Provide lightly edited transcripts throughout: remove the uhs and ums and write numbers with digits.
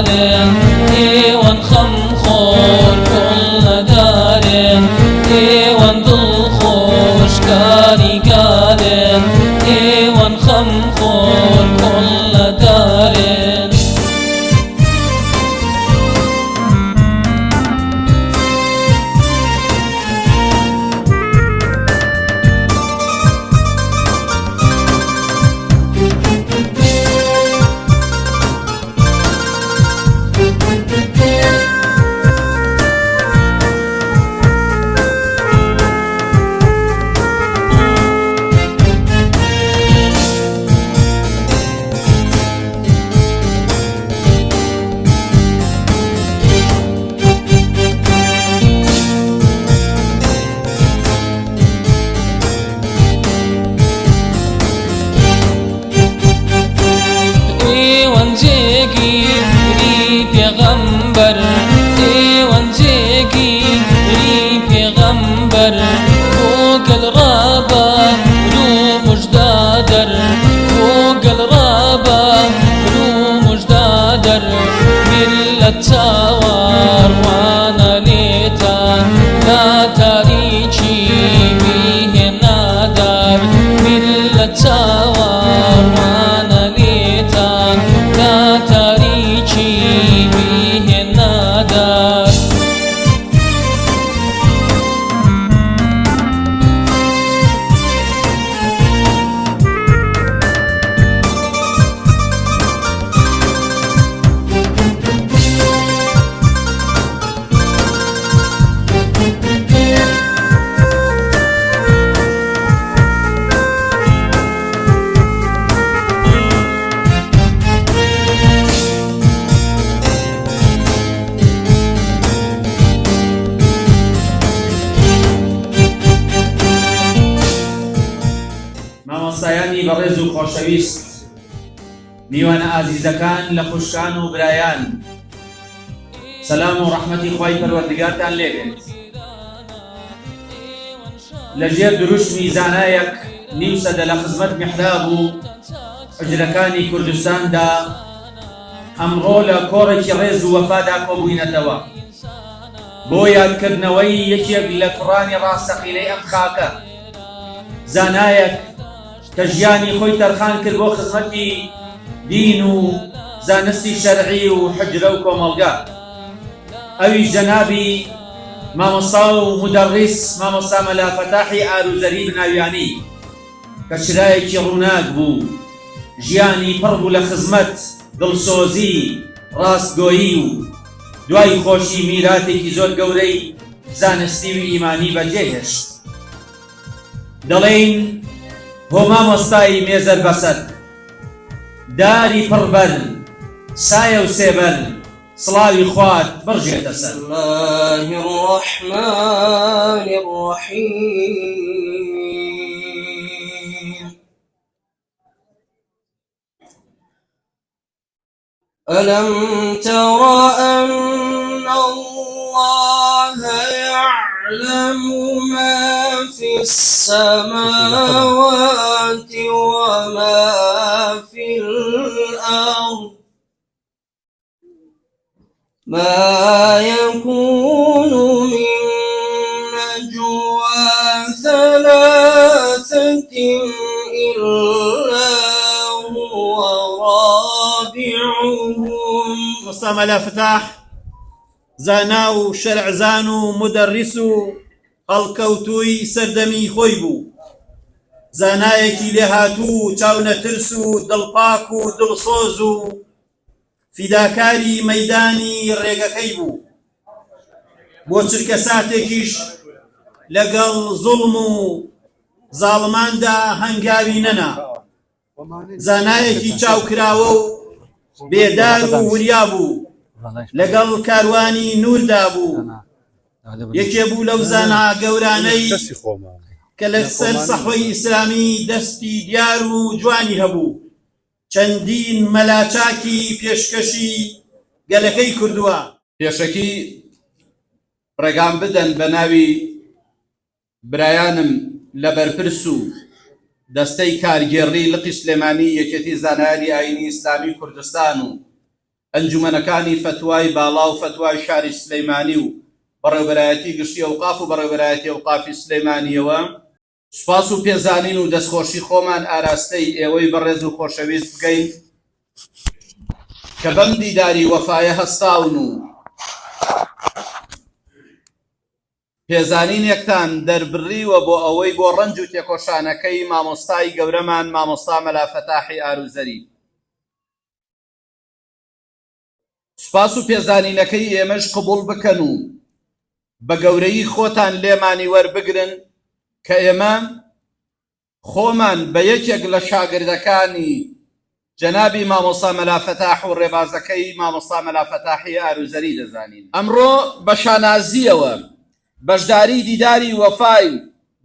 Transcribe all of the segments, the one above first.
قالن ايوان خمخور كل دارن ايوان دلخوش كاري قالن ايوان خمخور كل دارن ايوان جيكي ري پیغمبر ايوان جيكي ري پیغمبر وقل رابا رو مجدادر وقل رابا رو مجدادر ملت تاوار وانا ليتا لا تاريخي بيه نادر ملت تاوار وانا ليتا لا تاريخي بيه نادر مامۆستایانی بەڕێز و خۆشەویست، میوانە ئازیزەکان لە خوشکان و برایان، سەلام و ڕەحمەتی خوای پەروەردگارتان لێبێت. لەژێر دروشمی زانایەک نیو سەدە لە خزمەت میحراب و حجرەکانی کوردستاندا ئەمڕۆ لە کۆڕێکی ڕێز و وەفادا کۆبووینەتەوە بۆ یادکردنەوەی یەکێک لە کوڕانی ڕاستەقینەی ئەم خاکە، زانایەک کە ژیانی خۆی تەرخان کرد بۆ خزمەتی دین و زانستی شەرعی و حجرە و کۆمەڵگا. ئەویش جەنابی مامۆستا و مدەڕیس مامۆستا مەلا فەتاحی ئاروزەری بناویانی کە چرایەکی ڕووناک بوو، ژیانی پڕ بوو لە خزمەت، دڵسۆزی، ڕاستگۆیی و دوای خۆشی میراتێکی زۆر گەورەی زانستی و ئیمانی بەجێهێشت. دەڵێن هۆ مامۆستای مێزەر بەسەر، داری پڕبەر، سایە و سێبەر، سڵاوی خوات بڕژێتە سەر. بسم الله الرحمن الرحيم. ألم تر أن الله يعلم ما في السماوات وما في الأرض ما يكون من نجوى ثلاثة إلا هو رابعهم. مۆستا مەلا فتاح زانا و شەرعزان و مدەڕیس و هەڵکەوتووی سەردەمی خۆی بوو، زانایەکی لێهاتوو، چاونەترس و دڵپاک و دڵسۆز و فیداکاری مەیدانی ڕێگەکەی بوو. بۆ چرکە ساتێکیش لەگەڵ زوڵم و زاڵماندا هەنگاوی نەنا، زانایەکی چاوکراوە و بێدار و وریا بوو، لەگەڵ کاروانی نوردا بوو. یەکێ بوو لەو زانا گەورانەی کە لەسەر سەحوەی ئیسلامی دەستی دیار و جوانی هەبوو، چەندین مەلاچاکی پێشکەشی گەلەکەی کردووە. پێشەکی ڕێگام بدەن بە ناوی برایانم لە بەرپرس و دەستەی کارگێڕی لقی سلێمانی یەکێتی زانایانی ئاینی ئیسلامی کوردستان و ئەنجومەنەکانی فتوای باڵا و فتوای شاری سلەیمانی و بەڕێوەبەرایەتی گشتی ئەوقاف و بەڕێوەبەرایەتی ئەوقافی سلەیمانیەوە سوپاس و پێزانین و دەستخۆشی خۆمان ئاراستەی ئێوەی بەڕێز و خۆشەویست بکەین کە بەم دیداری وەفایە هەستاون و پێزانینێکتان دەربڕیوە بۆ ئەوەی بۆ ڕەنج و تێکۆشانەکەی مامۆستای گەورەمان مامۆستا مەلا فەتاحی ئاروزەری. سوپاس و پێزانینەکەی ئێمەش قبوڵ بکەن و بە گەورەی خۆتان لێمانی وەربگرن کە ئێمە خۆمان بە یەکێک لە شاگردەکانی جەنابی مامۆستا مەلا فەتاح و ڕێبازەکەی مامۆستا مەلا فەتاحی ئاروزەری دەزانین. ئەمڕۆ بە شانازیەوە بەشداری دیداری وەفای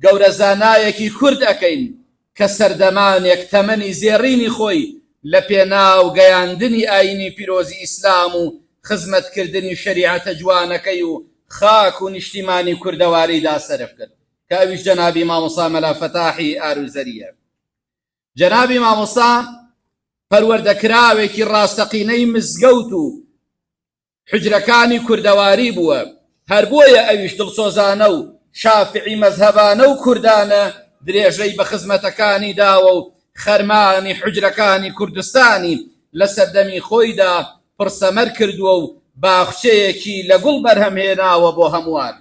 گەورە زانایەکی کورد ئەکەین کە سەردەمانێک تەمەنی زێڕینی خۆی لە پێناو گەیاندنی ئاینی پیرۆزی ئیسلام و خزمەتکردنی شەریعەتە جوانەکەی و خاک و نیشتیمانی کوردەواریدا سەرف کرد کە ئەویش جەنابی مامۆستا مەلا فەتاحی ئاروزەریە. جەنابی مامۆستا پەروەردەکراوێکی ڕاستەقینەی مزگەوت و حجرەکانی کوردەواری بووە، هەر بۆیە ئەویش دڵسۆزانە و شافعی مەزهەبانە و کوردانە درێژەی بە خزمەتەکانی داوە و خەرمانی حجرەکانی کوردستانی لە سەردەمی خۆیدا پڕسەمەر کردووە و باخچەیەکی لە گوڵ بەرهەمهێناوە بۆ هەمووان.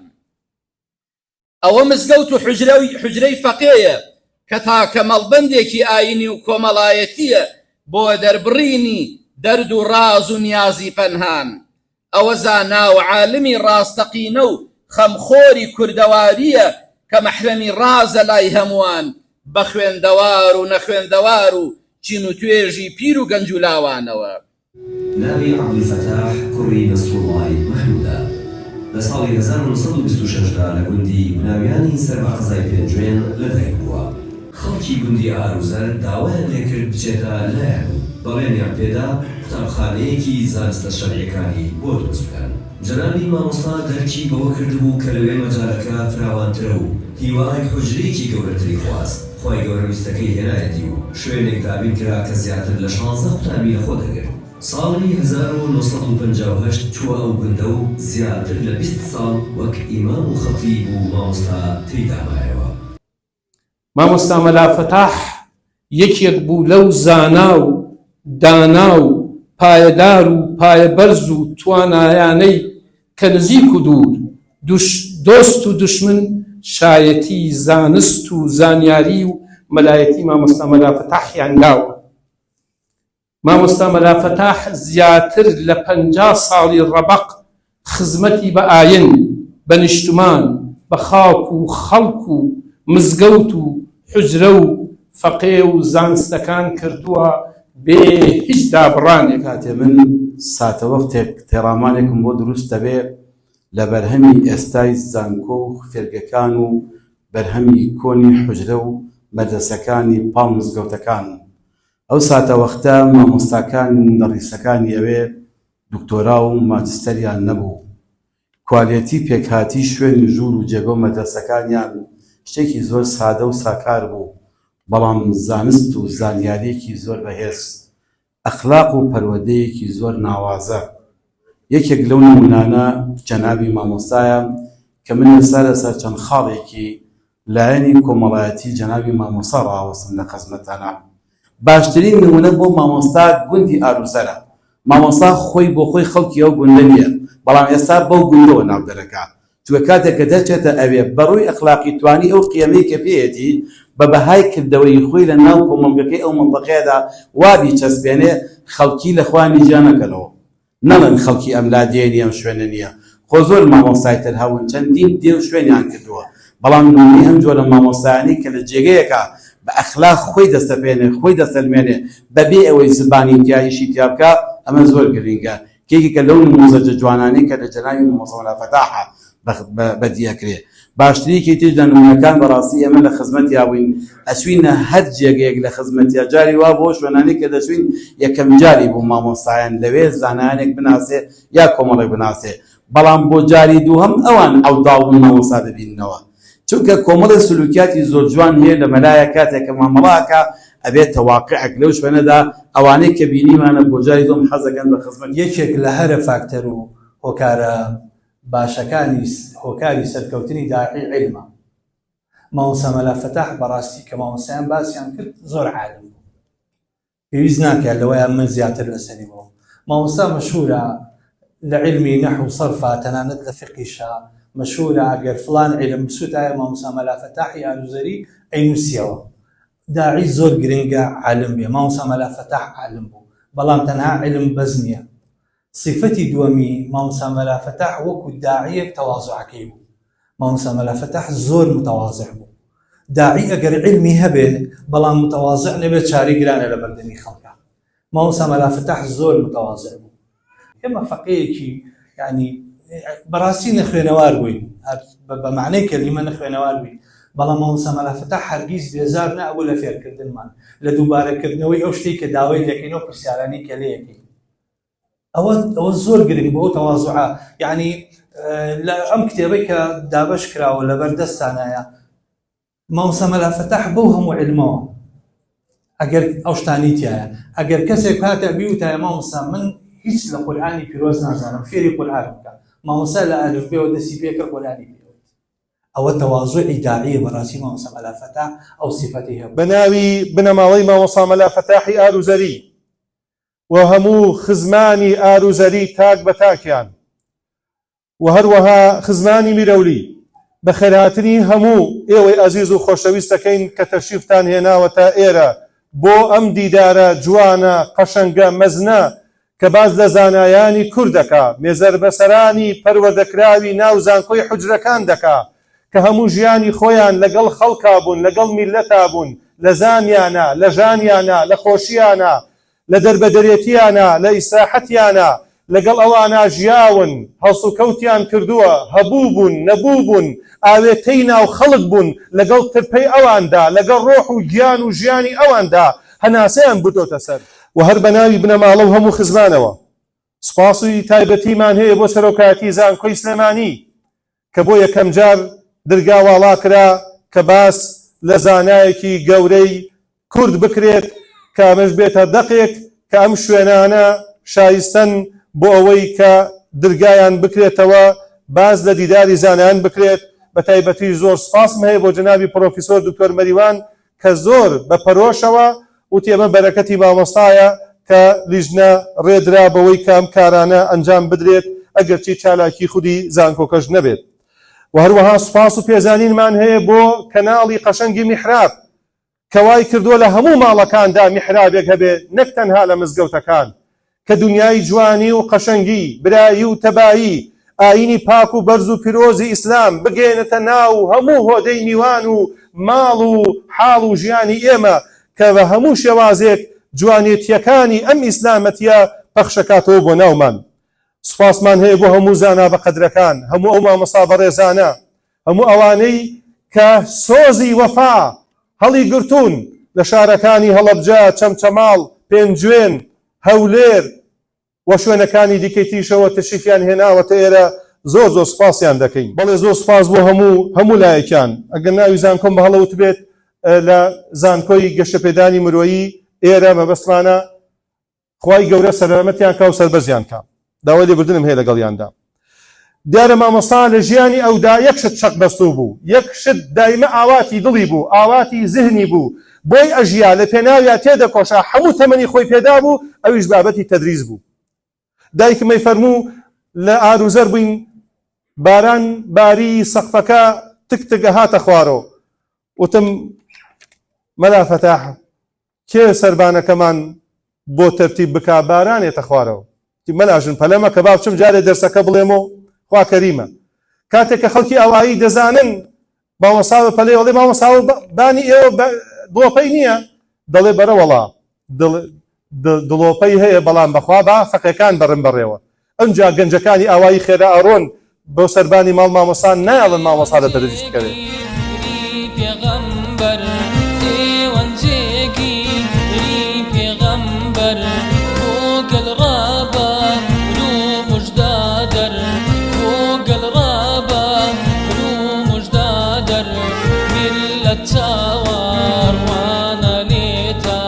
ئەوە مزگەوت و حجرەی فەقێیە کە تاکە مەڵبەندێکی ئاینی و کۆمەڵایەتیە بۆ دەربڕینی دەرد و ڕاز و نیازی پەنهان. ئەوە زانا و عالمی ڕاستەقینە و خەمخۆری کوردەواریە کە مەحرەمی ڕازە لای هەمووان بە خوێندەوار و نەخوێندەوار و چین و توێژی پیر و گەنج و لاوانەوە. ناوی عەبدولفەتاح کوڕی نەسروڵڵای مەحموودە. لە ساڵی 1926دا لە گوندی بناویانی سەربەقزای پێنجوێن لەدایک بووە. خەڵکی گوندی ئاروزەر داوایان لێکرد بچێتە لایەن و بەڵێنیان پێدا قوتابخانەیەکی زانستە شەرعیەکانی بۆ دروست بکەن. جەنابی مامۆستا دەرکی بەوە کردبوو کە لەوێ مەجالەکە فراوانترە و هیوای حوجرەیەکی گەورەتری خواست. خۆی گەورەویستەکەی هێنایەتی و شوێنێک دابین کرا کە زیاتر لە 16 قوتابی لەخۆ دەگرت. ساڵی 1958 چووە ئەو گوندە و زیاتر لە 20 ساڵ وەک ئیمام و خەتیب و مامۆستا تێدامایەوە. مامۆستا مەلا فەتاح یەکێک بوو لەو زانا و دانا و پایەدار و پایەبەرز و توانایانەی کە نزیک و دوور دۆست و دوشمن شایەتی زانست و زانیاری و مەلایەتی مامۆستا مەلا فەتاحیان داوە. مامۆستا مەلا فەتاح زیاتر لە 50 ساڵی ڕەبەق خزمەتی بە ئاین، بە نیشتمان، بە خاک و خەڵک و مزگەوت و حجرە و فەقێ و زانستەکان کردووە بێ هیچ دابڕانێک. کاتێ من ساتە وەختێک تێڕامانێکم بۆ دروست دەبێ لە بەرهەمی ئێستای زانکۆ و فێرگەکان و بەرهەمی کۆنی حجرە و مەدرسەکانی پاڵ مزگەوتەکان. ئەو ساتە وەختە مامۆستاکان نەڕیسەکانی ئەوێ دکتۆرا و ماجستەریان نەبوو. کوالێتی پێکهاتی شوێنی ژوور و جێگۆ مەدرسەکانیان شتێکی زۆر سادە و ساکار بوو، بەڵام زانست و زانیاریەکی زۆر بەهێز، ئەخلاق و پەروەردەیەکی زۆر ناوازە. یەکێک لەو نمونانە جەنابی مامۆستایە کە من ئێستا لەسەر چەند خاڵێکی لایەنی کۆمەڵایەتی جەنابی مامۆستا ڕاوەستم لە خزمەتانە. باشترین نمونە بۆ مامۆستا گوندی ئاروزەرە. مامۆستا خۆی بۆ خۆی خەڵکی ئەو گوندە نییە، بەڵام ئێستا بەو گوندەوە ناو دەرەکات. چونکە کاتێک کە دەچێتە ئەوێ بەڕووی ئەخلاقی توانی ئەو قیەمەی کە پێیەتی بە بەهای کردەوەی خۆی لە ناو کۆمەڵگەکەی ئەو مەنطقەیەدا وابی چەسپێنێ خەڵکی لە خوانی جیانەکەنەوە، نەڵێن خەڵکی ئەم لادێنی ئەم شوێنە نییە. خۆ زۆر مامۆستای تر هەون چەندین دێ و شوێنیان کردووە، بەڵام نمونەی ئەم جۆرە مامۆستایانی کە لە جێگەیەکە بە ئەخلاق خۆی دەستەپێنێ، خۆی دەسەلمێنێ بەبێ ئەوەی زبانی تیایشی تیا بکە، ئەمە زۆر گرنگە. کێکێکە لەو نموزەجە جوانانەی کە لە جەنابی مامۆستا مەلا فەتاحە بەدیەکرێ. باشترێکی تر نمونەکان بەڕاستی ئێمە لە خزمەتی هاوین، ئەچوینە هەر جێگەیەک لە خزمەتیا جاری وا بۆ شوێنانی کە دەچوین یەکەم جاری بوو مامۆستایان لەوێ زانایانێک بناسێ یا کۆمەڵێک بناسێ، بەڵام بۆ جاری دووهەم ئەوان ئەو داوڵ مامۆستا دەبیننەوە. چونکە کۆمەڵی سلوکیاتی زۆر جوان هەیە لە مەلایە کاتێک کە مامەڵاکە ئەبێتە واقعێک لەو شوێنەدا ئەوانەی کە بینیمانە بۆ جاری دۆم حەزەکەن بە خزمەت یەکێک لە هەرە فاکتەر و هۆکارە باشەکانی هۆکاری سەرکەوتنی داعی عیلمە. مامۆستا مەلا فەتاح بەڕاستی کە مامۆستایان باسییان کرد زۆر عالم بوو، پێویست ناکات لەوەیان من زیاتر لەسەری بەوە. مامۆستا مەشهورە لە عیلمی نەحو سەرفا، تەنانەت لە فقیشا مەشهورە ئەگەر فڵان عیلم بسووتایە مامۆستا مەلا فەتاحی ئالوزەری ئەینووسیەوە. داعی زۆر گرنگە عالم بێ، مامۆستا مەلا فەتاح عالم بوو، بەڵام تەنها عیلم بەس نییە. صفەتی دووەمی مامۆستا مەلا فەتاح وەکو داعیەک تەواضوعەکەی بوو. مامۆستا مەلا فەتاح زۆر متەواضع بوو. داعی ئەگەر عیلمی هەبێ بەڵام متەواضع نەبێت چاری گرانە لە بەردەمی خەڵکە. مامۆستا مەلا فەتاح زۆر متەواضع بوو. ئێمە فەقێیەکی یعنی بەڕاستی نەخوێنەوار بووین، بە معنەی کەلیمە نەخوێنەوار بووین، بەڵام مامۆستا مەلا فەتاح هەرگیز بێزار نەبوو لە فێرکردنمان، لە دووبارەکردنەوەی ئەو شتەی کە داوای دەکەینەوە پرسیارانی کە لێیەکەین. ئەوە زۆر گرنگ بۆ تەواضوعە. یعنی لە ئەم کتێبەی کە دابەش کراوە لە بەردەستانایە مامۆستا مەلا فەتاح بەو هەموو عیلمەوە ئەگەر ئەو شتانی تایە، ئەگەر کەسێک هاتە بیوتایە مامۆستا من هیچ لە قورئانی پیرۆز نازانم، فێری قورئان بکە، مامۆستا لە ئەلفبێەوە دەستی پێکرد قورئانی پێوت. ئەوە تەواضوعی داعیە بەڕاستی مامۆستا مەلا فەتاح ئەو صفەتی هەبوو. بە ناوی بنەماڵەی مامۆستا مەلا فەتاحی ئاروزەری و هەموو خزمانی ئاروزەری تاک بە تاکیان و هەروەها خزمانی میرەولی بە خێرهاتنی هەموو ئێوەی ئەزیز و خۆشەویستەکەین کە تەشریفتان هێناوەتە ئێرە بۆ ئەم دیدارە جوانە قەشەنگە مەزنە کە باز لە زانایانی کورد دەکا، مێزەر بەسەرانی پەروەردەکراوی ناو زانکۆی حوجرەکان دەکا کە هەموو ژیانی خۆیان لەگەڵ خەڵکا بوون، لەگەڵ میلەتا بوون، لە زانیانە، لە ژانیانە، لە خۆشیانە، لە دەربەدەرێتیانە، لە ئیسراحەتیانە، لەگەڵ ئەوانە ژیاون، هەڵس و کەوتیان کردووە، هەبوو بوون، نەبوو بوون، ئاوێتەی ناو خەڵک بوون، لەگەڵ ترپەی ئەواندا، لەگەڵ ڕۆح و گیان و ژیانی ئەواندا هەناسەیان بردۆتە سەر. و هەر بە ناوی بنەماڵە و هەموو خزمانەوە سوپاسی تایبەتیمان هەیە بۆ سەرۆکایەتی زانکۆی سلێمانی کە بۆ یەکەم جار دەرگا واڵا کرا کە باس لە زانایەکی گەورەی کورد بکرێت کە ئەمەش بێتە دەقێک کە ئەم شوێنانە شایستەن بۆ ئەوەی کە دەرگایان بکرێتەوە، باز لە دیداری زانایان بکرێت. بە تایبەتی زۆر سپاسم هەیە بۆ جەنابی پرۆفیسۆر دکتۆر مەریوان کە زۆر بە پەرۆشەوە وتی ئەمە بەرەکەتی مامۆستایە کە لیژنە ڕێدرا بەوەی کام کارانە ئەنجام بدرێت ئەگەرچی چالاکی خودی زانکۆکەش نەبێت. و هەروەها سوپاس و پێزانینمان هەیە بۆ کەناڵی قەشەنگی میحراب کەوای کردووە لە هەموو ماڵەکاندا میحرابێک هەبێت، نەک تەنها لە مزگەوتەکان، کە دنیای جوانی و قەشەنگی، برایی و تەبایی، ئاینی پاک و بەرز و پیرۆزی ئیسلام بگێنێتە ناو هەموو هۆدەی میوان و ماڵ و حاڵ و ژیانی ئێمە کە بە هەموو شێوازێک جوانێتیەکانی ئەم ئیسلامەتیە پەخشەکاتەوە بۆ ناومان. سوپاسمان هەیە بۆ هەموو زانا بەقەدرەکان، هەموو ئەو مامۆستا بەڕێزانە، هەموو ئەوانەی کە سۆزی وەفا هەڵی گرتوون لە شارەکانی هەڵەبجە، چەمچەماڵ، پێنجوێن، هەولێر و شوێنەکانی دیکەی تیشەوە تشریفیان هێناوەتە ئێرە. زۆر زۆر سوپاسیان دەکەین. بەڵێ زۆر سوپاس بۆ هەموو لایەکان. ئەگەر ناوی زانکۆم بە هەڵەوت بێت لە زانکۆی گەشتەپێدانی مرۆیی ئێرە مەبەستمانە خوای گەورە سەلامەتیان کا و سەربەرزیان کا، داوای لێبوردنم هەیە لەگەڵیاندا. دیارە مامۆستا لە ژیانی ئەودا یەک شت چەق بەستوو بوو، یەک شت دایمە ئاواتی دڵی بوو، ئاواتی زهنی بوو، بۆی ئەژیا لە پێناویان تێدەکۆشا، هەموو تەمەنی خۆی پێدا بوو، ئەویش بابەتی تەدریس بوو. دایکمەی فەرموو لە ئاروزەر بووین، باران باری سەقفەکە تکتکە هاتە خوارەوە، وتم مەلا فەتاح کێ سەربانەکەمان بۆ تەرتیب بکا بارانێتە خوارەوە. مەلاژن پەلەمە کە با بچم جارێ دەرسەکە بڵێمەوە خوا کەریمە. کاتێک کە خەڵکی ئاوایی دەزانن مامۆستا بەپەلێ وەڵێ مامۆستا بانی ئێوە دڵۆپەی نییە، دەڵێ بەرە وەڵا دڵۆپەی هەیە بەڵام بەخوا با فەقێکان بەڕم بەڕێوە. ئەمجا گەنجەکانی ئاوایی خێرا ئەڕۆن بۆ سەربانی ماڵ مامۆستان نایڵن مامۆستا لە دەرەجیش بکەوێت. التوار وانا ليتا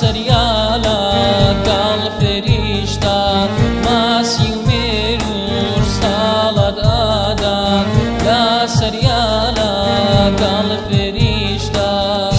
سريالا قال فريشتا ماسي وميرور صالد آدان لا سريالا قال فريشتا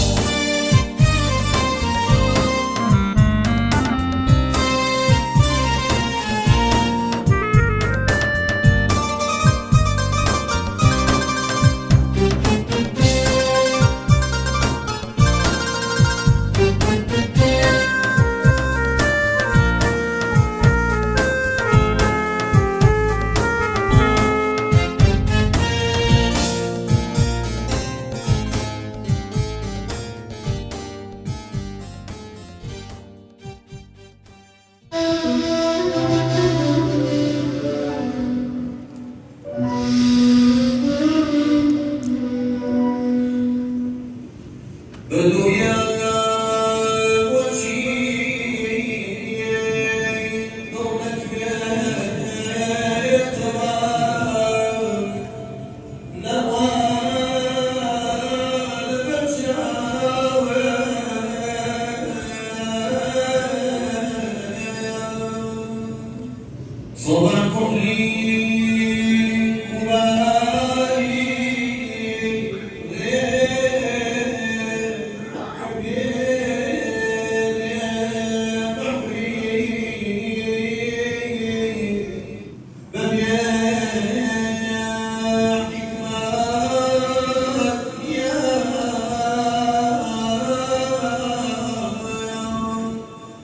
بدو يا